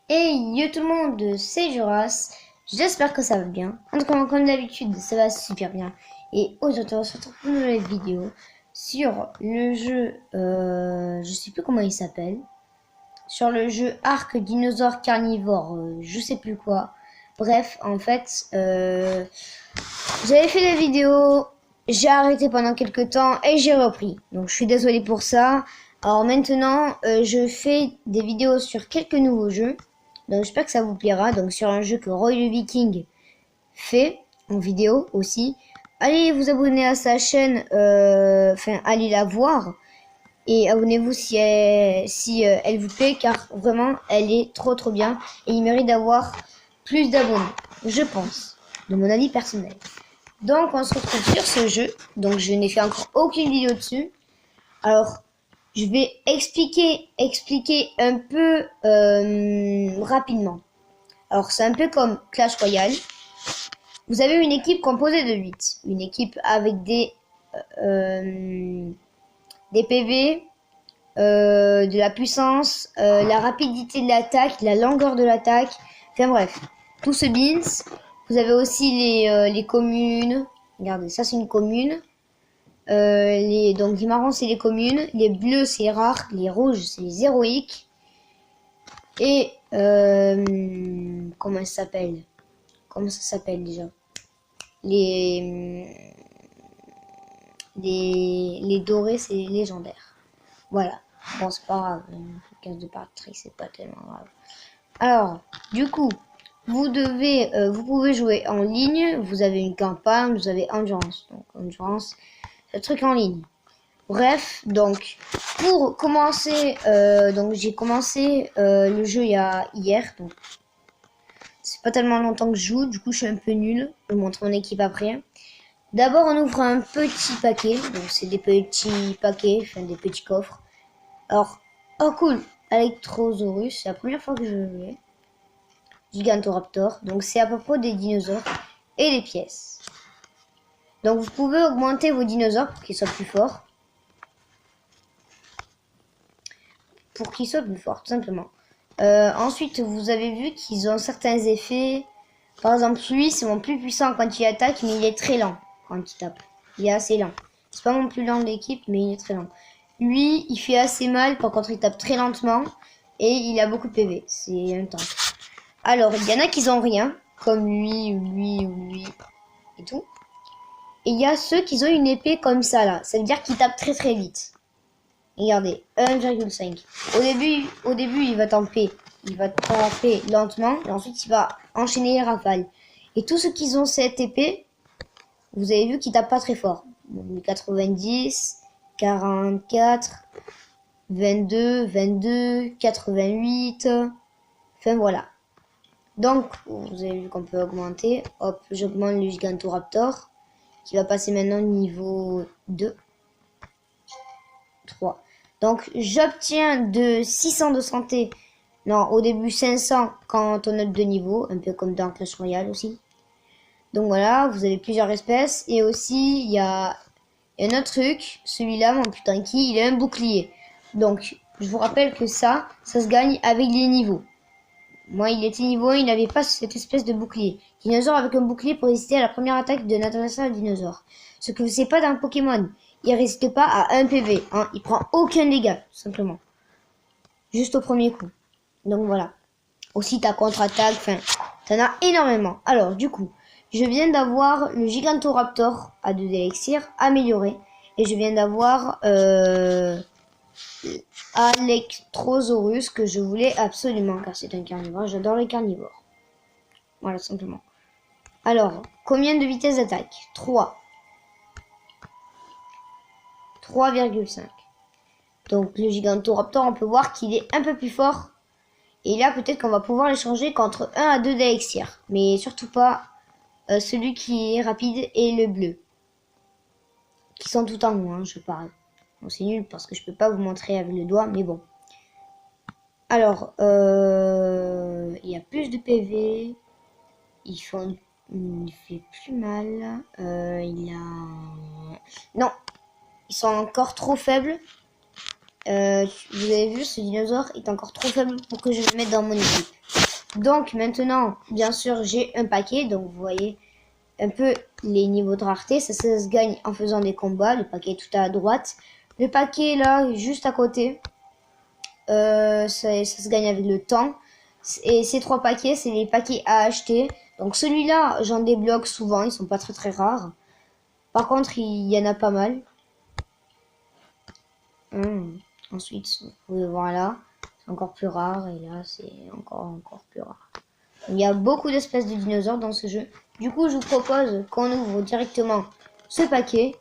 Hey yo tout le monde, c'est Joras, j'espère que ça va bien. En tout cas, comme d'habitude, ça va super bien. Et aujourd'hui, on se retrouve pour une nouvelle vidéo sur le jeu, je sais plus comment il s'appelle, sur le jeu Arc Dinosaure Carnivore, je sais plus quoi. Bref, en fait, j'avais fait des vidéos, j'ai arrêté pendant quelques temps et j'ai repris. Donc je suis désolée pour ça. Alors maintenant, je fais des vidéos sur quelques nouveaux jeux. Donc j'espère que ça vous plaira. Donc sur un jeu que Roy le Viking fait en vidéo aussi. Allez vous abonner à sa chaîne, enfin allez la voir. Et abonnez-vous si elle vous plaît, car vraiment elle est trop bien. Et il mérite d'avoir plus d'abonnés, je pense, de mon avis personnel. Donc on se retrouve sur ce jeu. Donc je n'ai fait encore aucune vidéo dessus. Alors je vais expliquer un peu rapidement. Alors c'est un peu comme Clash Royale. Vous avez une équipe composée de 8. Une équipe avec des PV, de la puissance, la rapidité de l'attaque, la longueur de l'attaque. Enfin bref, tout ce beans. Vous avez aussi les communes. Regardez, ça c'est une commune. Donc les marrons c'est les communes, les bleus c'est les rares, les rouges c'est les héroïques. Et comment ça s'appelle? Comment ça s'appelle déjà? Les les dorés c'est les légendaires. Voilà. Bon c'est pas grave, 15 de patrie c'est pas tellement grave. Alors, du coup, vous pouvez jouer en ligne. Vous avez une campagne, vous avez endurance. Donc endurance, c'est le truc en ligne. Bref, donc pour commencer, donc j'ai commencé le jeu hier, donc c'est pas tellement longtemps que je joue, du coup je suis un peu nul. Je vous montre mon équipe après. D'abord on ouvre un petit paquet, donc c'est des petits paquets, enfin des petits coffres. Alors, oh cool, Electrosaurus, c'est la première fois que je le fais. Gigantoraptor, donc c'est à propos des dinosaures et des pièces. Donc vous pouvez augmenter vos dinosaures pour qu'ils soient plus forts. Tout simplement. Ensuite, vous avez vu qu'ils ont certains effets. Par exemple, lui, c'est mon plus puissant quand il attaque, mais il est très lent quand il tape. Il est assez lent. C'est pas mon plus lent de l'équipe, mais il est très lent. Lui, il fait assez mal, par contre, il tape très lentement et il a beaucoup de PV. C'est un tank. Alors, il y en a qui ont rien, comme lui, ou lui, ou lui, et tout. Et il y a ceux qui ont une épée comme ça, là. Ça veut dire qu'ils tapent très vite. Regardez, 1,5. Au début, il va tamper. Il va tamper lentement, et ensuite il va enchaîner les rafales. Et tous ceux qui ont cette épée, vous avez vu qu'ils tapent pas très fort. 90, 44, 22, 88. Enfin voilà. Donc, vous avez vu qu'on peut augmenter. Hop, j'augmente le Gigantoraptor, qui va passer maintenant niveau 2. 3. Donc j'obtiens de 600 de santé. Non, au début 500 quand on up de niveau, un peu comme dans Clash Royale aussi. Donc voilà, vous avez plusieurs espèces. Et aussi, il y a un autre truc. Celui-là, mon putain qui, il a un bouclier. Donc, je vous rappelle que ça se gagne avec les niveaux. Moi, il était niveau 1, il n'avait pas cette espèce de bouclier. Dinosaure avec un bouclier pour résister à la première attaque d'un adversaire dinosaure. Ce que vous savez pas d'un Pokémon. Il résiste pas à 1 PV. Hein. Il prend aucun dégât, tout simplement. Juste au premier coup. Donc voilà. Aussi ta contre-attaque, enfin, t'en as énormément. Alors, du coup, je viens d'avoir le Gigantoraptor à 2 d'élixir amélioré. Et je viens d'avoir Electrosaurus que je voulais absolument car c'est un carnivore. J'adore les carnivores. Voilà, simplement. Alors, combien de vitesse d'attaque? 3. 3,5. Donc le Gigantoraptor, on peut voir qu'il est un peu plus fort. Et là, peut-être qu'on va pouvoir l'échanger contre 1 à 2 d'élixir. Mais surtout pas celui qui est rapide et le bleu. Qui sont tout en haut, hein, je parle. Bon, c'est nul parce que je peux pas vous montrer avec le doigt, mais bon. Alors, il y a plus de PV. Il fait plus mal. Il a... Non, ils sont encore trop faibles. Vous avez vu, ce dinosaure est encore trop faible pour que je le mette dans mon équipe. Donc maintenant, bien sûr, j'ai un paquet. Donc vous voyez un peu les niveaux de rareté. Ça se gagne en faisant des combats. Le paquet est tout à droite. Le paquet là, juste à côté, ça se gagne avec le temps. Et ces 3 paquets, c'est les paquets à acheter. Donc celui-là, j'en débloque souvent. Ils sont pas très rares. Par contre, il y en a pas mal. Ensuite, vous pouvez voir là, c'est encore plus rare. Et là, c'est encore plus rare. Il y a beaucoup d'espèces de dinosaures dans ce jeu. Du coup, je vous propose qu'on ouvre directement ce paquet.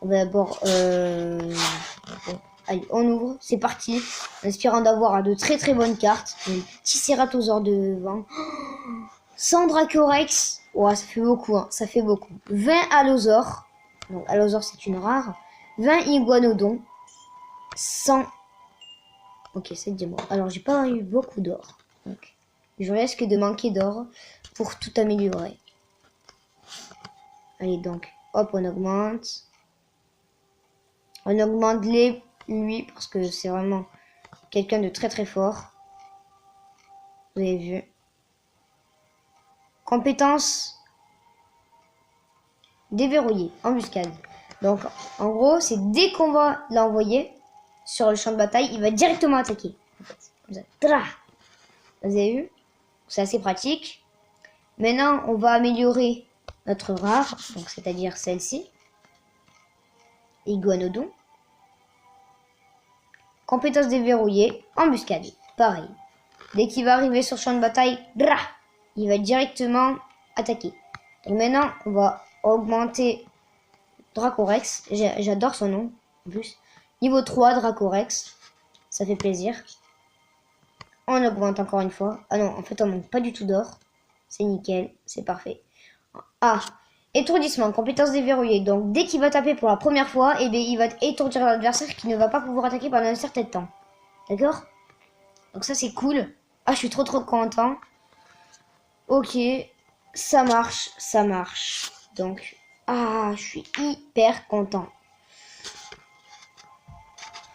On va d'abord... Allez, on ouvre. C'est parti. En espérant d'avoir de très bonnes cartes. Un petit cératosaure devant. 100 Dracorex. Ouais, ça fait beaucoup. Hein. Ça fait beaucoup. 20 Allosaures. Donc, Allosaure, c'est une rare. 20 Iguanodons. 100... Ok, c'est déjà bon. Alors, j'ai pas eu beaucoup d'or. Donc, je risque de manquer d'or pour tout améliorer. Allez, donc, hop, on augmente. On augmente lui parce que c'est vraiment quelqu'un de très fort. Vous avez vu. Compétence déverrouillée, embuscade. Donc, en gros, c'est dès qu'on va l'envoyer sur le champ de bataille, il va directement attaquer. En fait, comme ça. Vous avez vu? C'est assez pratique. Maintenant, on va améliorer notre rare, donc c'est-à-dire celle-ci. Iguanodon. Compétence déverrouillée, embuscade. Pareil. Dès qu'il va arriver sur le champ de bataille, il va directement attaquer. Donc maintenant, on va augmenter Dracorex. J'adore son nom, en plus. Niveau 3, Dracorex. Ça fait plaisir. On augmente encore une fois. Ah non, en fait, on manque pas du tout d'or. C'est nickel, c'est parfait. Ah, étourdissement, compétence déverrouillée. Donc, dès qu'il va taper pour la première fois, eh bien, il va étourdir l'adversaire qui ne va pas pouvoir attaquer pendant un certain temps. D'accord? Donc ça, c'est cool. Ah, je suis trop content. Ok, ça marche, ça marche. Donc, ah, je suis hyper content.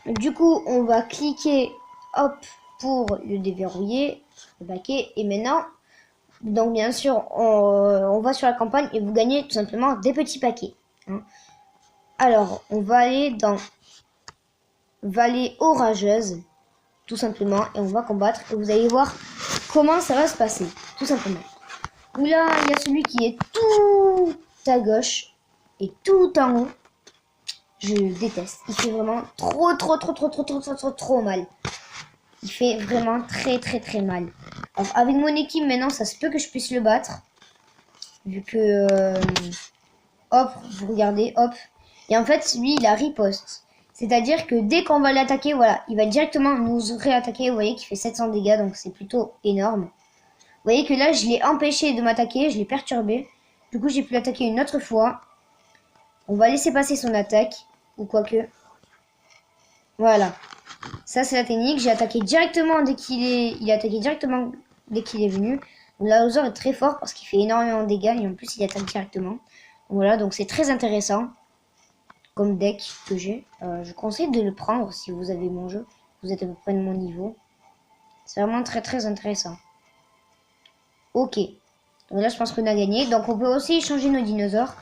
Du coup, on va cliquer, hop, pour le déverrouiller, le paquet. Et maintenant, donc bien sûr, on va sur la campagne et vous gagnez tout simplement des petits paquets. Hein. Alors, on va aller dans Vallée Orageuse, tout simplement, et on va combattre. Et vous allez voir comment ça va se passer, tout simplement. Là, il y a celui qui est tout à gauche et tout en haut. Je déteste. Il fait vraiment trop mal. Il fait vraiment très mal. Alors, avec mon équipe, maintenant, ça se peut que je puisse le battre. Vu que... hop, vous regardez, hop. Et en fait, lui, il a riposte. C'est-à-dire que dès qu'on va l'attaquer, voilà, il va directement nous réattaquer. Vous voyez qu'il fait 700 dégâts, donc c'est plutôt énorme. Vous voyez que là, je l'ai empêché de m'attaquer, je l'ai perturbé. Du coup, j'ai pu l'attaquer une autre fois. On va laisser passer son attaque. Ou quoique. Voilà. Ça, c'est la technique. J'ai attaqué directement dès qu'il est... Il a attaqué directement dès qu'il est venu. L'Allosaure est très fort parce qu'il fait énormément de dégâts. Et en plus, il attaque directement. Voilà, donc c'est très intéressant. Comme deck que j'ai. Je conseille de le prendre si vous avez mon jeu. Vous êtes à peu près de mon niveau. C'est vraiment très intéressant. Ok. Donc là, je pense qu'on a gagné. Donc, on peut aussi changer nos dinosaures.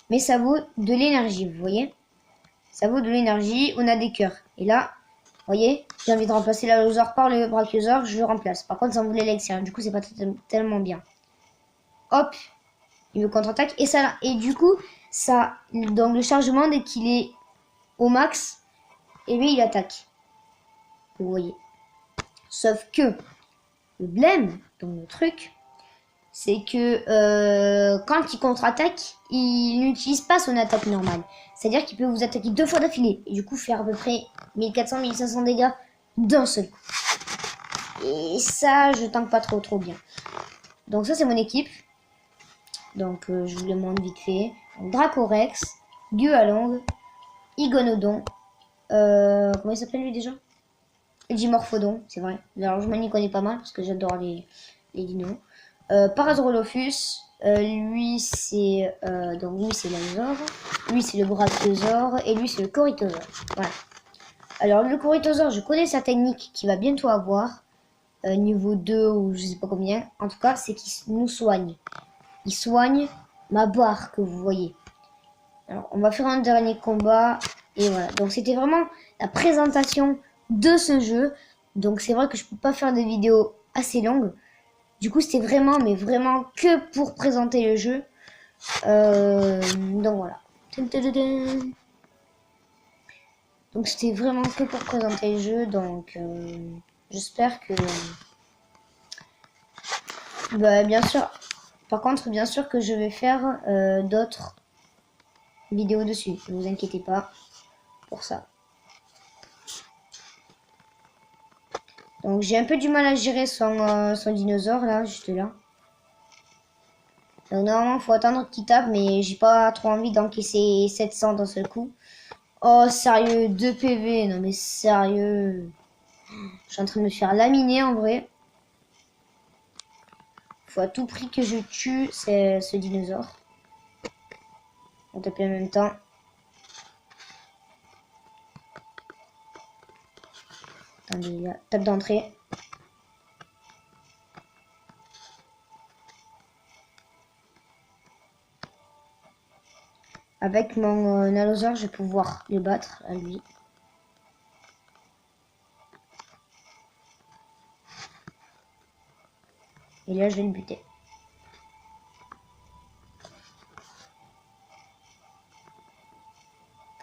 Mais ça vaut de l'énergie, vous voyez. Ça vaut de l'énergie. On a des cœurs. Et là, vous voyez, j'ai envie de remplacer l'Allosaure par le Brachiosaure. Je le remplace. Par contre, ça me voulait l'extérieur. Du coup, c'est pas tellement bien. Hop. Il me contre-attaque. Et ça, et du coup, ça, donc le chargement, dès qu'il est au max, et lui, il attaque. Vous voyez. Sauf que le blême, donc le truc, c'est que quand il contre-attaque, il n'utilise pas son attaque normale. C'est-à-dire qu'il peut vous attaquer 2 fois d'affilée. Et du coup, faire à peu près 1400-1500 dégâts d'un seul coup. Et ça, je tank pas trop bien. Donc ça, c'est mon équipe. Donc, je vous le montre vite fait. Donc, Dracorex, Gualong, Iguanodon. Comment il s'appelle lui déjà? Digimorphodon, c'est vrai. Alors, je m'en connais pas mal parce que j'adore les dinos. Parasaurolophus, lui c'est donc lui c'est l'Allosaure, lui c'est le Brachiosaure et lui c'est le Corythosaure. Voilà. Alors le Corythosaure, je connais sa technique qu'il va bientôt avoir. Niveau 2 ou je sais pas combien. En tout cas, c'est qu'il nous soigne. Il soigne ma barre que vous voyez. Alors, on va faire un dernier combat. Et voilà. Donc, c'était vraiment la présentation de ce jeu. Donc, c'est vrai que je peux pas faire de vidéos assez longues. Du coup, c'était vraiment, mais vraiment que pour présenter le jeu. Donc, voilà. Donc, c'était vraiment que pour présenter le jeu. Donc, j'espère que... Bah, bien sûr. Par contre, bien sûr que je vais faire d'autres vidéos dessus. Ne vous inquiétez pas pour ça. Donc j'ai un peu du mal à gérer son dinosaure là, juste là. Donc normalement il faut attendre qu'il tape, mais j'ai pas trop envie d'encaisser 700 d'un seul coup. Oh sérieux, 2 PV, non mais sérieux. Je suis en train de me faire laminer en vrai. Faut à tout prix que je tue ce dinosaure. On tape en même temps. Attendez, là, tape d'entrée. Avec mon allosaure, je vais pouvoir le battre à lui. Et là, je vais le buter.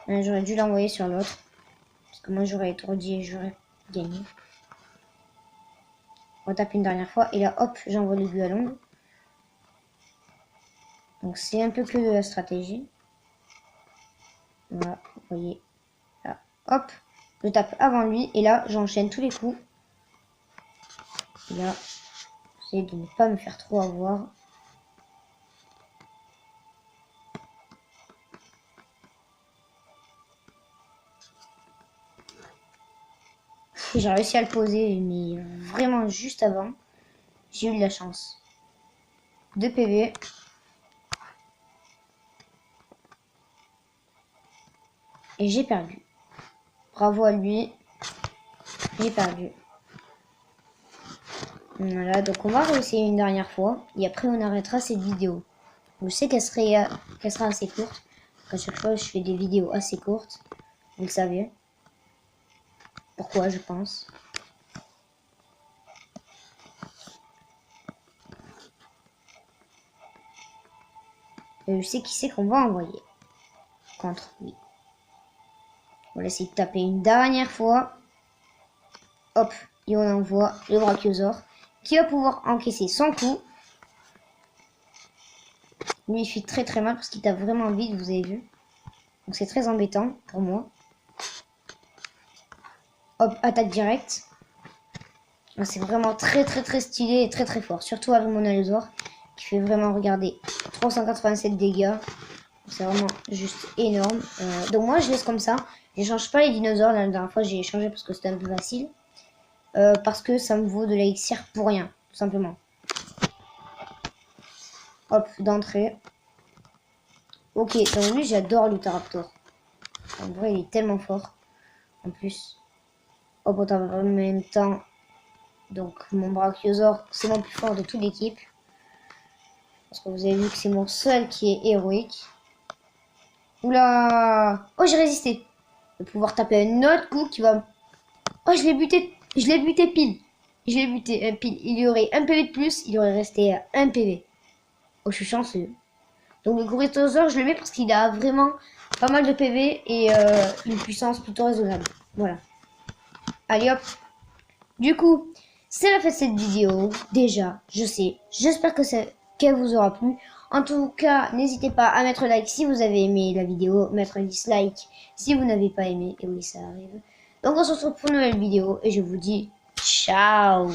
J'aurais dû l'envoyer sur l'autre. Parce que moi, j'aurais étourdi et j'aurais gagné. On tape une dernière fois. Et là, hop, j'envoie l'aiguille à l'ongle. Donc, c'est un peu que de la stratégie. Voilà, vous voyez. Là, hop, je tape avant lui. Et là, j'enchaîne tous les coups. Et là, j'essaie de ne pas me faire trop avoir. J'ai réussi à le poser, mais vraiment juste avant. J'ai eu de la chance. 2 PV. Et j'ai perdu. Bravo à lui. J'ai perdu. Voilà, donc on va réessayer une dernière fois. Et après, on arrêtera cette vidéo. Je sais qu'elle sera assez courte. À chaque fois, je fais des vidéos assez courtes. Vous le savez. Pourquoi, je pense. Et je sais qui c'est qu'on va envoyer. Contre lui. On va essayer de taper une dernière fois. Hop. Et on envoie le Brachiosaure. Qui va pouvoir encaisser son coup. Lui, il fait très très mal parce qu'il tape vraiment vite, vous avez vu. Donc c'est très embêtant pour moi. Hop, attaque directe. C'est vraiment très très très stylé et très très fort. Surtout avec mon allosaure qui fait vraiment, regardez, 387 dégâts. C'est vraiment juste énorme. Donc moi je laisse comme ça. Je change pas les dinosaures. La dernière fois j'ai changé parce que c'était un peu facile. Parce que ça me vaut de l'élixir pour rien, tout simplement. Hop, d'entrée. Ok, donc lui j'adore l'Utaraptor. En vrai il est tellement fort. En plus. Hop, on tape en même temps. Donc mon Brachiosaure, c'est mon plus fort de toute l'équipe. Parce que vous avez vu que c'est mon seul qui est héroïque. Oula! Oh, j'ai résisté. Je vais pouvoir taper un autre coup qui va... Oh, je l'ai buté pile. Je l'ai buté pile. Il y aurait un PV de plus, il aurait resté à 1 PV. Oh, je suis chanceux. Donc le Corythosaure, je le mets parce qu'il a vraiment pas mal de PV et une puissance plutôt raisonnable. Voilà. Allez hop. Du coup, c'est la fin de cette vidéo. Déjà, je sais. J'espère qu'elle vous aura plu. En tout cas, n'hésitez pas à mettre like si vous avez aimé la vidéo, mettre un dislike si vous n'avez pas aimé. Et oui, ça arrive. Donc on se retrouve pour une nouvelle vidéo et je vous dis ciao.